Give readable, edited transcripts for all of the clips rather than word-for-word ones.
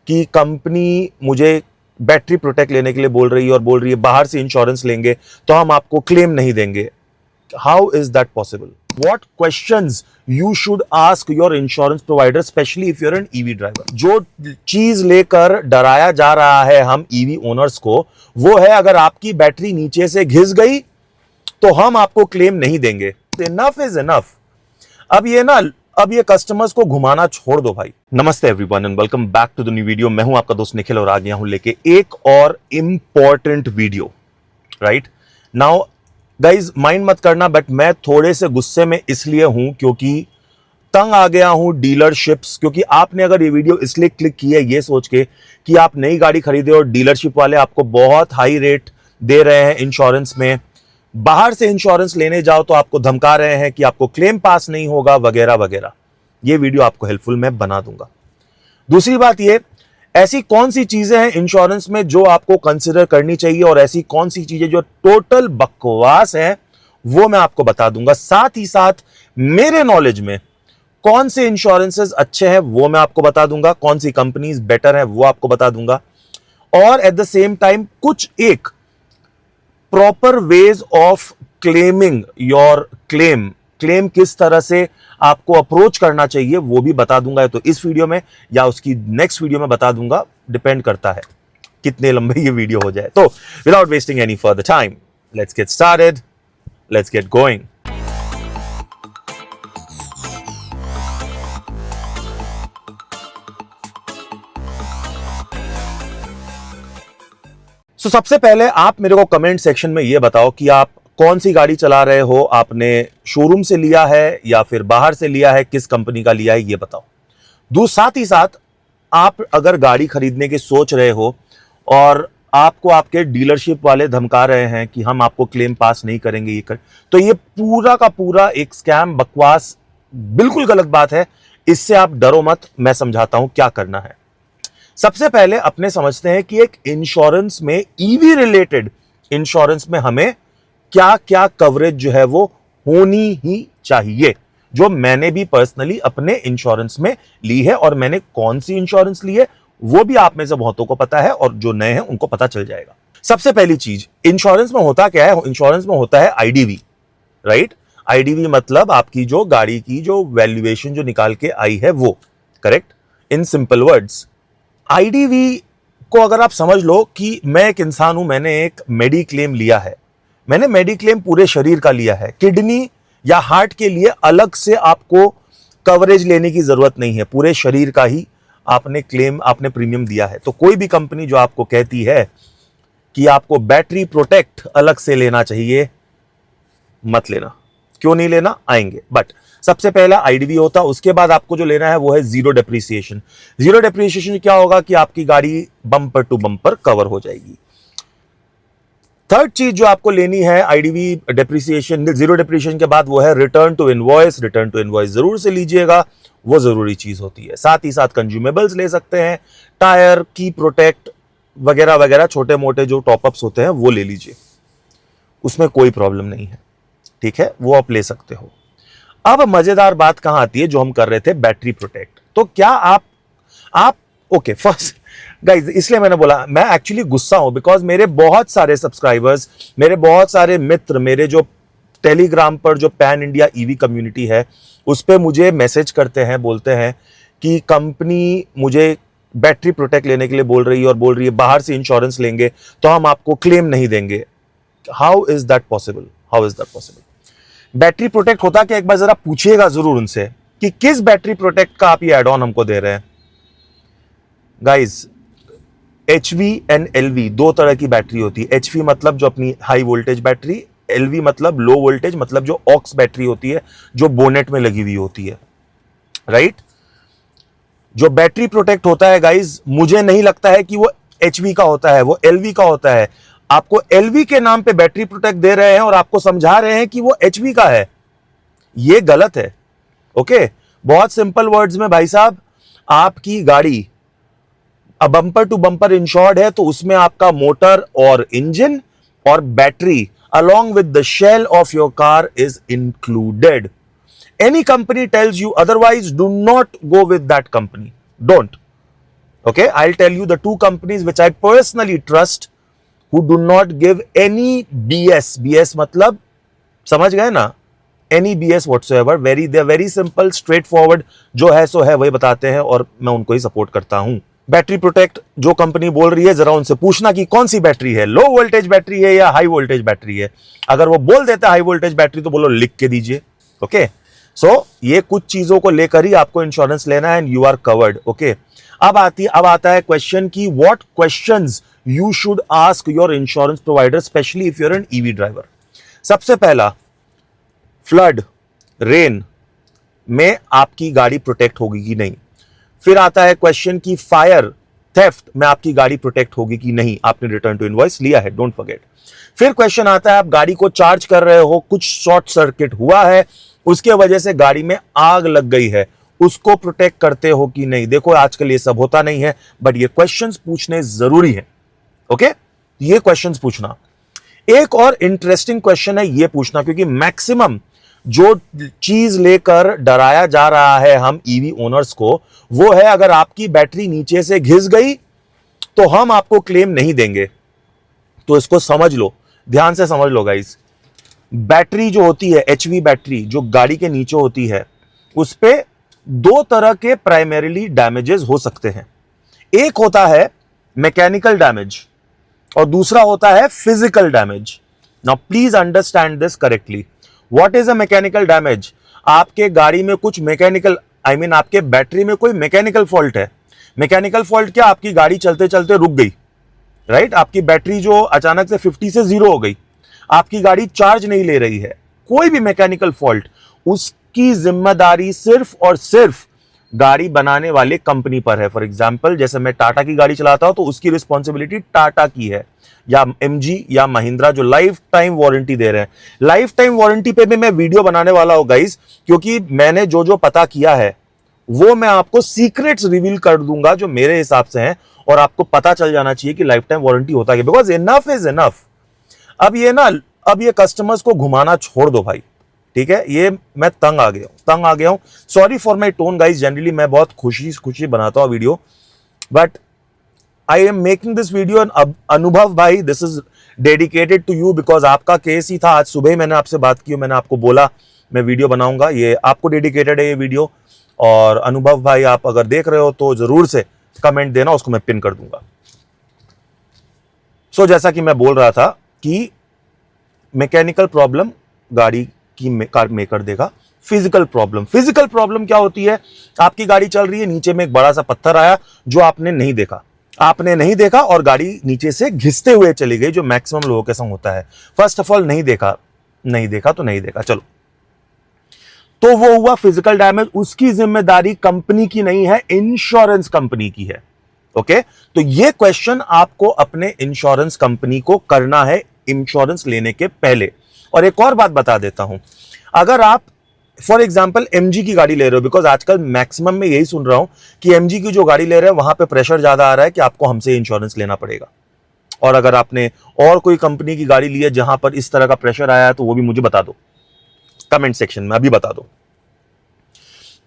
कि कंपनी मुझे battery protect लेने के लिए बोल रही है और बोल रही है बाहर से इंश्योरेंस लेंगे तो हम आपको क्लेम नहीं देंगे। How is that possible? What questions you should ask your insurance provider, especially if you're an EV driver? जो चीज लेकर डराया जा रहा है हम EV ओनर्स को, वो है अगर आपकी बैटरी नीचे से घिस गई तो हम आपको क्लेम नहीं देंगे। Enough is enough. अब ये कस्टमर्स को घुमाना छोड़ दो भाई। नमस्ते everyone and welcome back to the new video. मैं हूं आपका दोस्त निखिल और आ गया हूं लेके एक और important video. Right now guys mind मत करना, बट मैं थोड़े से गुस्से में इसलिए हूं क्योंकि तंग आ गया हूं डीलरशिप्स। क्योंकि आपने अगर ये वीडियो इसलिए क्लिक की है ये सोच के कि आप नई गाड़ी खरीदे और डीलरशिप वाले आपको बहुत हाई रेट दे रहे हैं इंश्योरेंस में, बाहर से इंश्योरेंस लेने जाओ तो आपको धमका रहे हैं कि आपको क्लेम पास नहीं होगा वगैरह वगैरह। ये वीडियो आपको हेल्पफुल मैं बना दूंगा। दूसरी बात ये, ऐसी कौन सी चीजें हैं इंश्योरेंस में जो आपको कंसिडर करनी चाहिए और ऐसी कौन सी चीजें जो टोटल बकवास है वो मैं आपको बता दूंगा। साथ ही साथ मेरे नॉलेज में कौन से इंश्योरेंसेस अच्छे हैं वो मैं आपको बता दूंगा, कौन सी कंपनीज बेटर है वो आपको बता दूंगा, और एट द सेम टाइम कुछ एक proper ways of claiming your claim किस तरह से आपको अप्रोच करना चाहिए वो भी बता दूंगा। तो इस वीडियो में या उसकी नेक्स्ट वीडियो में बता दूंगा, डिपेंड करता है कितने लंबे ये वीडियो हो जाए। तो without wasting any further time, let's get started, let's get going. तो सबसे पहले आप मेरे को कमेंट सेक्शन में ये बताओ कि आप कौन सी गाड़ी चला रहे हो, आपने शोरूम से लिया है या फिर बाहर से लिया है, किस कंपनी का लिया है ये बताओ। साथ ही साथ आप अगर गाड़ी खरीदने की सोच रहे हो और आपको आपके डीलरशिप वाले धमका रहे हैं कि हम आपको क्लेम पास नहीं करेंगे तो ये पूरा का पूरा एक स्कैम, बकवास, बिल्कुल गलत बात है। इससे आप डरो मत, मैं समझाता हूं क्या करना है। सबसे पहले अपने समझते हैं कि एक इंश्योरेंस में, ईवी रिलेटेड इंश्योरेंस में हमें क्या क्या कवरेज जो है वो होनी ही चाहिए, जो मैंने भी पर्सनली अपने इंश्योरेंस में ली है। और मैंने कौन सी इंश्योरेंस ली है वो भी आप में से बहुतों को पता है और जो नए हैं उनको पता चल जाएगा। सबसे पहली चीज, इंश्योरेंस में होता क्या है? इंश्योरेंस में होता है आईडीवी। राइट, आईडीवी मतलब आपकी जो गाड़ी की जो वैल्यूएशन जो निकाल के आई है वो। Correct, in simple words IDV को अगर आप समझ लो कि मैं एक इंसान हूं, मैंने एक मेडिक्लेम लिया है। मैंने मेडिक्लेम पूरे शरीर का लिया है, किडनी या हार्ट के लिए अलग से आपको कवरेज लेने की जरूरत नहीं है, पूरे शरीर का ही आपने प्रीमियम दिया है। तो कोई भी कंपनी जो आपको कहती है कि आपको बैटरी प्रोटेक्ट अलग से लेना चाहिए, मत लेना। क्यों नहीं लेना, आएंगे। बट सबसे पहला आईडीवी होता, उसके बाद आपको जो लेना है वो है जीरो डेप्रिसिएशन। जीरो डेप्रिसिएशन क्या होगा कि आपकी गाड़ी बम्पर टू बम्पर कवर हो जाएगी। थर्ड चीज जो आपको लेनी है आईडीवी डेप्रिसिएशन, जीरो डेप्रिसिएशन के बाद, वो है return to invoice. Return to invoice जरूर से लीजिएगा, वो जरूरी चीज होती है। साथ ही साथ कंज्यूमेबल्स ले सकते हैं, टायर की प्रोटेक्ट वगैरह वगैरह, छोटे मोटे जो टॉपअप्स होते हैं वो ले लीजिए, उसमें कोई प्रॉब्लम नहीं है। ठीक है, वो आप ले सकते हो। अब मजेदार बात कहां आती है, जो हम कर रहे थे बैटरी प्रोटेक्ट। तो क्या आप ओके, फर्स्ट गाइज, इसलिए मैंने बोला मैं एक्चुअली गुस्सा हूं बिकॉज मेरे बहुत सारे सब्सक्राइबर्स, मेरे बहुत सारे मित्र, मेरे जो टेलीग्राम पर जो पैन इंडिया ईवी कम्युनिटी है उस पे मुझे मैसेज करते हैं, बोलते हैं कि कंपनी मुझे बैटरी प्रोटेक्ट लेने के लिए बोल रही है और बोल रही है बाहर से इंश्योरेंस लेंगे तो हम आपको क्लेम नहीं देंगे। How is that possible? How is that possible? Battery protect होता क्या, एक बार जरा पूछिएगा जरूर उनसे कि किस बैटरी प्रोटेक्ट का आप ये एड ऑन हमको दे रहे हैं। गाइज, एचवी एंड एलवी दो तरह की बैटरी होती है। एचवी मतलब जो अपनी हाई वोल्टेज बैटरी, एलवी मतलब लो वोल्टेज, मतलब जो ऑक्स बैटरी होती है जो बोनेट में लगी हुई होती है। राइट, जो बैटरी प्रोटेक्ट होता है गाइज, मुझे नहीं लगता है कि वो एचवी का होता है, वो एलवी का होता है। आपको एलवी के नाम पे बैटरी प्रोटेक्ट दे रहे हैं और आपको समझा रहे हैं कि वो एचवी का है, ये गलत है। ओके, बहुत सिंपल वर्ड्स में भाई साहब, आपकी गाड़ी बम्पर टू बम्पर इंश्योर्ड है तो उसमें आपका मोटर और इंजन और battery along with the shell of your car is included. Any company tells you otherwise, do not go with that company. Don't. Okay, I'll tell you the two companies which I personally trust who do not give any BS. BS मतलब समझ गए ना, any BS whatsoever. They're very simple, straightforward. जो है सो है वही बताते हैं और मैं उनको ही सपोर्ट करता हूं. बैटरी प्रोटेक्ट जो कंपनी बोल रही है, जरा उनसे पूछना कि कौन सी बैटरी है, लो वोल्टेज बैटरी है या हाई वोल्टेज बैटरी है. अगर वो बोल देता है हाई वोल्टेज बैटरी तो बोलो लिख के दीजिए. ओके, सो ये कुछ चीजों को लेकर ही आपको इंश्योरेंस लेना है and you are covered. Okay, अब आता है क्वेश्चन की what questions you should ask your insurance provider specially if you are an EV driver. सबसे पहला, फ्लड रेन में आपकी गाड़ी प्रोटेक्ट होगी कि नहीं. फिर आता है क्वेश्चन की फायर थेफ्ट में आपकी गाड़ी प्रोटेक्ट होगी कि नहीं. आपने रिटर्न टू इनवॉइस लिया है, डोंट फॉरगेट. फिर क्वेश्चन आता है आप गाड़ी को चार्ज कर रहे हो, कुछ शॉर्ट सर्किट हुआ है, उसके वजह से गाड़ी में आग लग गई है, उसको प्रोटेक्ट करते हो कि नहीं. देखो आजकल ये सब होता नहीं है, बट ये क्वेश्चंस पूछने जरूरी है. ओके, ये क्वेश्चंस पूछना. एक और इंटरेस्टिंग क्वेश्चन है ये पूछना, क्योंकि मैक्सिमम जो चीज लेकर डराया जा रहा है हम ईवी ओनर्स को, वो है अगर आपकी बैटरी नीचे से घिस गई तो हम आपको क्लेम नहीं देंगे. तो इसको समझ लो, ध्यान से समझ लो गाइस. बैटरी जो होती है, एचवी बैटरी जो गाड़ी के नीचे होती है, उस पे दो तरह के प्राइमरीली डैमेजेस हो सकते हैं. एक होता है मैकेनिकल डैमेज और दूसरा होता है physical damage. Now please understand this correctly. What is a mechanical damage? आपके गाड़ी में कुछ मैकेनिकल, आई मीन आपके बैटरी में कोई मैकेनिकल फॉल्ट है. मैकेनिकल फॉल्ट क्या, आपकी गाड़ी चलते चलते रुक गई, राइट. आपकी बैटरी जो अचानक से 50 से 0 हो गई, आपकी गाड़ी चार्ज नहीं ले रही है, कोई भी मैकेनिकल फॉल्ट, उसकी जिम्मेदारी सिर्फ और सिर्फ गाड़ी बनाने वाले कंपनी पर है. फॉर एग्जाम्पल, जैसे मैं टाटा की गाड़ी चलाता हूं तो उसकी रिस्पॉन्सिबिलिटी टाटा की है, या एमजी या महिंद्रा जो लाइफ टाइम वारंटी दे रहे हैं. लाइफ टाइम वारंटी पे भी मैं वीडियो बनाने वाला हूं गाइस, क्योंकि मैंने जो जो पता किया है वो मैं आपको सीक्रेट्स रिवील कर दूंगा जो मेरे हिसाब से हैं, और आपको पता चल जाना चाहिए कि लाइफ टाइम वारंटी होता है, बिकॉज इनफ इज इनफ. अब ये कस्टमर्स को घुमाना छोड़ दो भाई, ठीक है. ये मैं तंग आ गया हूं. Sorry for my tone guys, generally मैं बहुत खुशी बनाता हूं video, but I am making this video. Anubhav भाई, this is dedicated to you, because आपका केस ही था. आज सुबह ही मैंने आपसे बात की, मैंने आपको बोला मैं वीडियो बनाऊंगा, ये आपको डेडिकेटेड है ये वीडियो. और अनुभव भाई, आप अगर देख रहे हो तो जरूर से कमेंट देना, उसको मैं पिन कर दूंगा. सो जैसा कि मैं बोल रहा था कि मैकेनिकल प्रॉब्लम गाड़ी की कार मेकर देगा. फिजिकल प्रॉब्लम क्या होती है? आपकी गाड़ी चल रही है, नीचे में एक बड़ा सा पत्थर आया जो आपने नहीं देखा और गाड़ी नीचे से घिसते हुए चली गई, जो मैक्सिमम लोगों के संग होता है. फर्स्ट ऑफ ऑल नहीं देखा, चलो, तो वो हुआ फिजिकल डैमेज. उसकी जिम्मेदारी कंपनी की नहीं है, इंश्योरेंस कंपनी की है. ओके, तो ये क्वेश्चन आपको अपने इंश्योरेंस कंपनी को करना है इंश्योरेंस लेने के पहले. और एक और बात बता देता हूं, अगर आप फॉर एग्जाम्पल एमजी की गाड़ी ले रहे हो, बिकॉज आजकल मैक्सिमम में यही सुन रहा हूं कि एमजी की जो गाड़ी ले रहे हैं वहां पे प्रेशर ज्यादा आ रहा है कि आपको हमसे इंश्योरेंस लेना पड़ेगा. और अगर आपने और कोई कंपनी की गाड़ी ली है जहां पर इस तरह का प्रेशर आया है तो वो भी मुझे बता दो कमेंट सेक्शन में, अभी बता दो.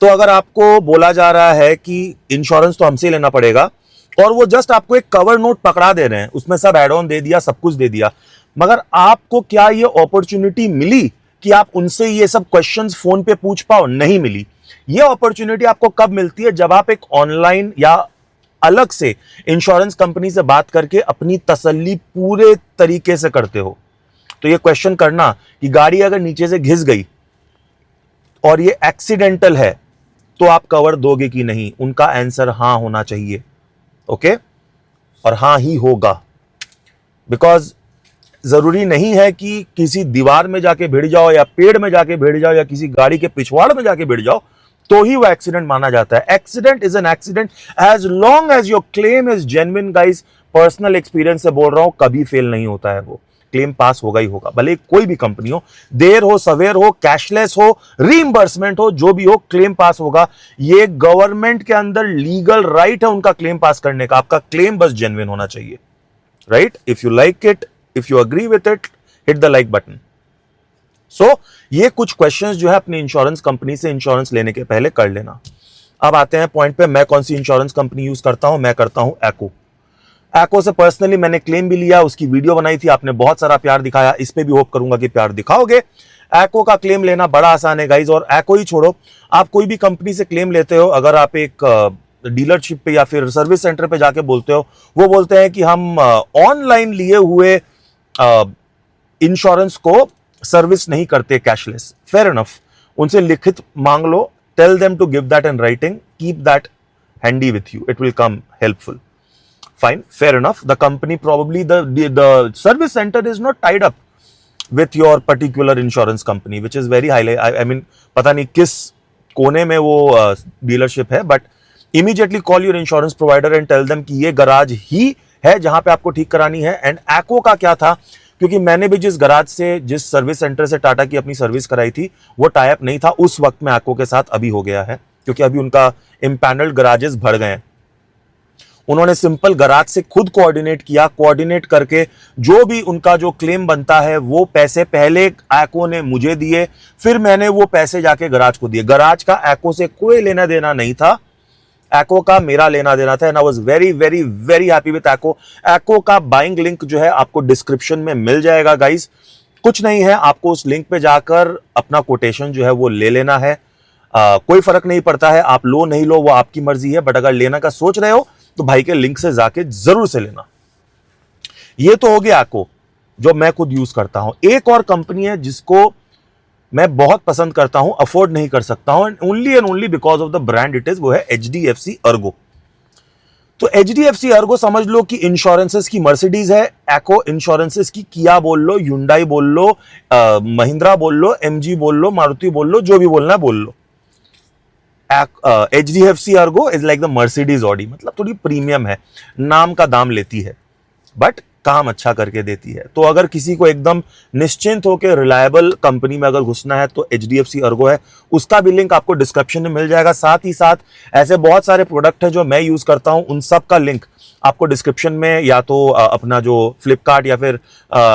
तो अगर आपको बोला जा रहा है कि इंश्योरेंस तो हमसे लेना पड़ेगा, और वो जस्ट आपको एक कवर नोट पकड़ा दे रहे हैं, उसमें सब एड ऑन दे दिया, सब कुछ दे दिया, मगर आपको क्या ये अपॉर्चुनिटी मिली कि आप उनसे ये सब क्वेश्चंस फोन पे पूछ पाओ? नहीं मिली. ये अपॉर्चुनिटी आपको कब मिलती है? जब आप एक ऑनलाइन या अलग से इंश्योरेंस कंपनी से बात करके अपनी तसल्ली पूरे तरीके से करते हो. तो ये क्वेश्चन करना कि गाड़ी अगर नीचे से घिस गई और ये एक्सीडेंटल है तो आप कवर दोगे कि नहीं, उनका आंसर हां होना चाहिए. ओके, और हां ही होगा, बिकॉज जरूरी नहीं है कि किसी दीवार में जाके भिड़ जाओ या पेड़ में जाके भिड़ जाओ या किसी गाड़ी के पिछवाड़ में जाके भिड़ जाओ तो ही वो एक्सीडेंट माना जाता है. Accident is an accident as long as your claim is genuine. Guys, personal experience से बोल रहा हूं, कभी फेल नहीं होता है. वो क्लेम पास होगा ही होगा, भले कोई भी कंपनी हो, देर हो सवेर हो, कैशलेस हो, रीइंबर्समेंट हो, जो भी हो, क्लेम पास होगा. ये गवर्नमेंट के अंदर लीगल राइट है उनका क्लेम पास करने का. आपका क्लेम बस जेन्युइन होना चाहिए, right? If you like it, if you agree with it, hit the like button. So ये कुछ क्वेश्चंस जो है अपनी इंश्योरेंस कंपनी से इंश्योरेंस लेने के पहले कर लेना. अब आते हैं पॉइंट पे, मैं कौन सी इंश्योरेंस कंपनी यूज करता हूं। मैं करता हूं एक्को। एक्को से पर्सनली मैंने क्लेम भी लिया, उसकी वीडियो बनाई थी, आपने बहुत सारा प्यार दिखाया, इस पे भी होप करूंगा कि प्यार दिखाओगे। एक्को का क्लेम लेना बड़ा आसान है गाइज, और एक्को ही छोड़ो, आप कोई भी कंपनी से क्लेम लेते हो, अगर आप एक डीलरशिप पे या फिर सर्विस सेंटर पे जाके बोलते हो, वो बोलते हैं कि हम ऑनलाइन लिए हुए इंश्योरेंस को सर्विस नहीं करते कैशलेस। फेयर इनफ, उनसे लिखित मांग लो, tell them to give that in writing, keep that handy with you, it will come helpful. Fine, fair enough. The company probably the service center is not tied up with your particular insurance company, which is very highly, I mean, पता नहीं किस कोने में वो dealership है, but immediately call your insurance provider and tell them कि ये garage ही है जहां पे आपको ठीक करानी है। एंड एक्को का क्या था, क्योंकि मैंने भी जिस गराज से, जिस सर्विस सेंटर से टाटा की अपनी सर्विस कराई थी, वो टाई अप नहीं था उस वक्त में एक्को के साथ, अभी हो गया है, क्योंकि अभी उनका इम्पैनल्ड गराजेस बढ़ गए हैं। उन्होंने सिंपल गराज से खुद कोऑर्डिनेट किया, कोऑर्डिनेट करके जो भी उनका जो क्लेम बनता है वो पैसे पहले एक्को ने मुझे दिए, फिर मैंने वो पैसे जाके गराज को दिए। गराज का एक्को से कोई लेना देना नहीं था, एक्को का मेरा लेना देना था। And I was very very very happy with Ekko. Ekko का बाइंग लिंक जो है आपको डिस्क्रिप्शन में मिल जाएगा गाइस। कुछ नहीं है, आपको उस लिंक पे जाकर अपना कोटेशन जो है वो ले लेना है। कोई फर्क नहीं पड़ता है, आप लो नहीं लो वो आपकी मर्जी है, बट अगर लेना का सोच रहे हो तो भाई के लिंक से जाके जरूर से लेना। ये तो हो गया एक्को, जो मैं खुद यूज करता हूं। एक और कंपनी है जिसको मैं बहुत पसंद करता हूं, अफोर्ड नहीं कर सकता हूं, and only because of the brand it is, वो है HDFC अर्गो। तो HDFC अर्गो समझ लो कि इंश्योरेंसेस की मर्सिडीज है, एक्को इंश्योरेंसेस की किया बोल लो, ह्युंडई बोल लो, महिंद्रा बोल लो, MG बोल लो, मारुति बोल लो, जो भी बोलना है बोल लो। HDFC Ergo is like the Mercedes Audi, मतलब थोड़ी प्रीमियम है, नाम का दाम लेती है, बट काम अच्छा करके देती है। तो अगर किसी को एकदम निश्चिंत होकर रिलायबल कंपनी में अगर घुसना है तो HDFC अर्गो है, उसका भी लिंक आपको डिस्क्रिप्शन में मिल जाएगा। साथ ही साथ ऐसे बहुत सारे प्रोडक्ट हैं जो मैं यूज करता हूं, उन सब का लिंक आपको डिस्क्रिप्शन में, या तो अपना जो फ्लिपकार्ट या फिर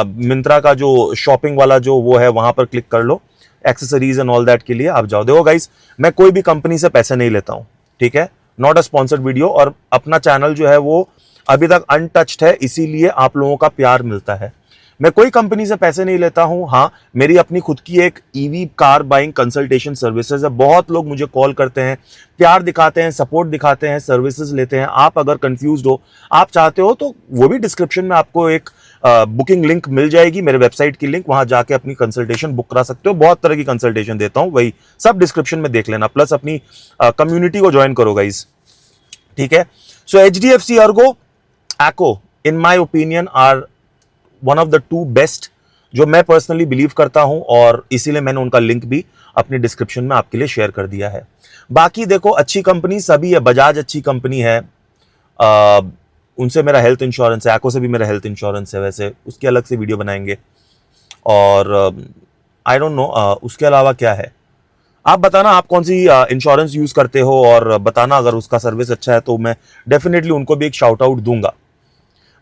मिंत्रा का जो शॉपिंग वाला जो वो है वहां पर क्लिक कर लो, एक्सेसरीज एंड ऑल दैट के लिए आप जाओ। देखो गाइस, मैं कोई भी कंपनी से पैसे नहीं लेता हूं, ठीक है, नॉट अ स्पॉन्सर्ड वीडियो, और अपना चैनल जो है वो अभी तक अनटच्ड है, इसीलिए आप लोगों का प्यार मिलता है। मैं कोई कंपनी से पैसे नहीं लेता हूं। हाँ, मेरी अपनी खुद की एक EV car buying consultation services है। बहुत लोग मुझे कॉल करते हैं, प्यार दिखाते हैं, सपोर्ट दिखाते हैं, सर्विसेज लेते हैं। आप अगर कंफ्यूज्ड हो, आप चाहते हो, तो वो भी डिस्क्रिप्शन में आपको एक बुकिंग लिंक मिल जाएगी, मेरे वेबसाइट की लिंक, वहां जाके अपनी कंसल्टेशन बुक करा सकते हो। बहुत तरह की कंसल्टेशन देता हूं, वही सब डिस्क्रिप्शन में देख लेना, प्लस अपनी कम्युनिटी को ज्वाइन करो गाइस, ठीक है। So HDFC Ergo, Acko in my opinion are one of the two best, जो मैं पर्सनली बिलीव करता हूं, और इसीलिए मैंने उनका लिंक भी अपने डिस्क्रिप्शन में आपके लिए शेयर कर दिया है। बाकी देखो, अच्छी कंपनी सभी है, बजाज अच्छी कंपनी है, उनसे मेरा हेल्थ इंश्योरेंस है, एक्को से भी मेरा हेल्थ इंश्योरेंस है, वैसे उसकी अलग से वीडियो बनाएंगे। और आई डोंट नो उसके अलावा क्या है, आप बताना आप कौन सी इंश्योरेंस यूज करते हो, और बताना अगर उसका सर्विस अच्छा है तो मैं डेफिनेटली उनको भी एक शाउट आउट दूंगा।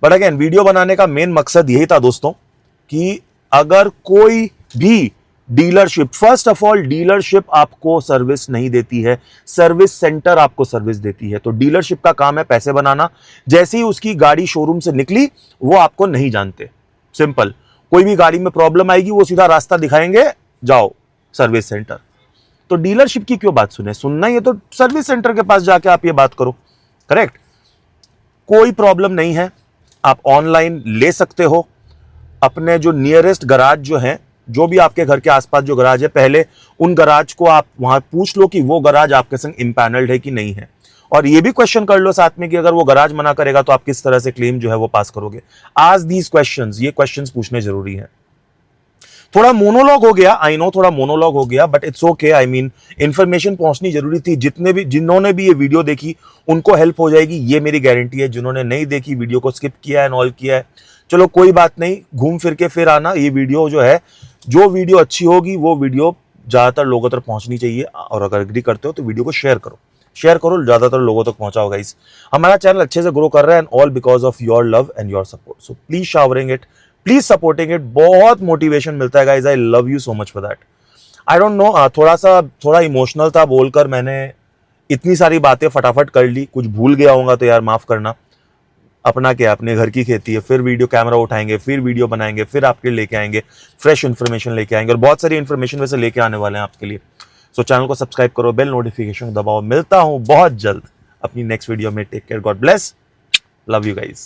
बट अगेन, वीडियो बनाने का मेन मकसद यही था दोस्तों, कि अगर कोई भी dealership, first of all dealership आपको सर्विस नहीं देती है, सर्विस सेंटर आपको सर्विस देती है। तो डीलरशिप का काम है पैसे बनाना। जैसे ही उसकी गाड़ी शोरूम से निकली, वो आपको नहीं जानते, सिंपल। कोई भी गाड़ी में प्रॉब्लम आएगी, वो सीधा रास्ता दिखाएंगे, जाओ सर्विस सेंटर। तो डीलरशिप की क्यों बात सुने, सुनना ही है तो सर्विस सेंटर के पास जाके आप ये बात करो, करेक्ट। कोई प्रॉब्लम नहीं है, आप ऑनलाइन ले सकते हो। अपने जो नियरेस्ट गराज जो है, जो भी आपके घर के आसपास जो गराज है, पहले उन गराज को आप वहां पूछ लो कि वो गराज आपके संग इंपैनल्ड है कि नहीं है, और ये भी क्वेश्चन कर लो साथ में कि अगर वो गराज मना करेगा तो आप किस तरह से क्लेम जो है वो पास करोगे। आज दीज क्वेश्चंस, ये क्वेश्चंस पूछने जरूरी है। थोड़ा मोनोलॉग हो गया, आई नो, थोड़ा मोनोलॉग हो गया, but it's okay. I mean, information पहुंचनी जरूरी थी। जिन्होंने भी ये वीडियो देखी उनको हेल्प हो जाएगी, ये मेरी गारंटी है। जिन्होंने नहीं देखी, वीडियो को स्किप किया एंड ऑल किया है, चलो कोई बात नहीं, घूम फिर के फिर आना। ये वीडियो जो है, जो वीडियो अच्छी होगी वो वीडियो ज्यादातर लोगों तक पहुंचनी चाहिए, और अगर एग्री करते हो तो वीडियो को शेयर करो, ज्यादातर लोगों तक पहुंचाओ गाइस। हमारा चैनल अच्छे से ग्रो कर रहा है, and all because of your love and your support. So please showering it, please supporting it, बहुत मोटिवेशन मिलता है guys. I love you so much for that. I don't know, थोड़ा इमोशनल था बोलकर मैंने इतनी सारी बातें फटाफट कर ली, कुछ भूल गया होगा तो यार माफ करना। अपना क्या, अपने घर की खेती है, फिर वीडियो कैमरा उठाएंगे, फिर वीडियो बनाएंगे, फिर आपके लिए लेके आएंगे, फ्रेश इन्फॉर्मेशन लेके आएंगे, और बहुत सारी इन्फॉर्मेशन वैसे लेके आने वाले हैं आपके लिए। सो चैनल को सब्सक्राइब करो, बेल नोटिफिकेशन दबाओ। मिलता हूं बहुत जल्द अपनी नेक्स्ट वीडियो में। Take care, God bless, love you guys.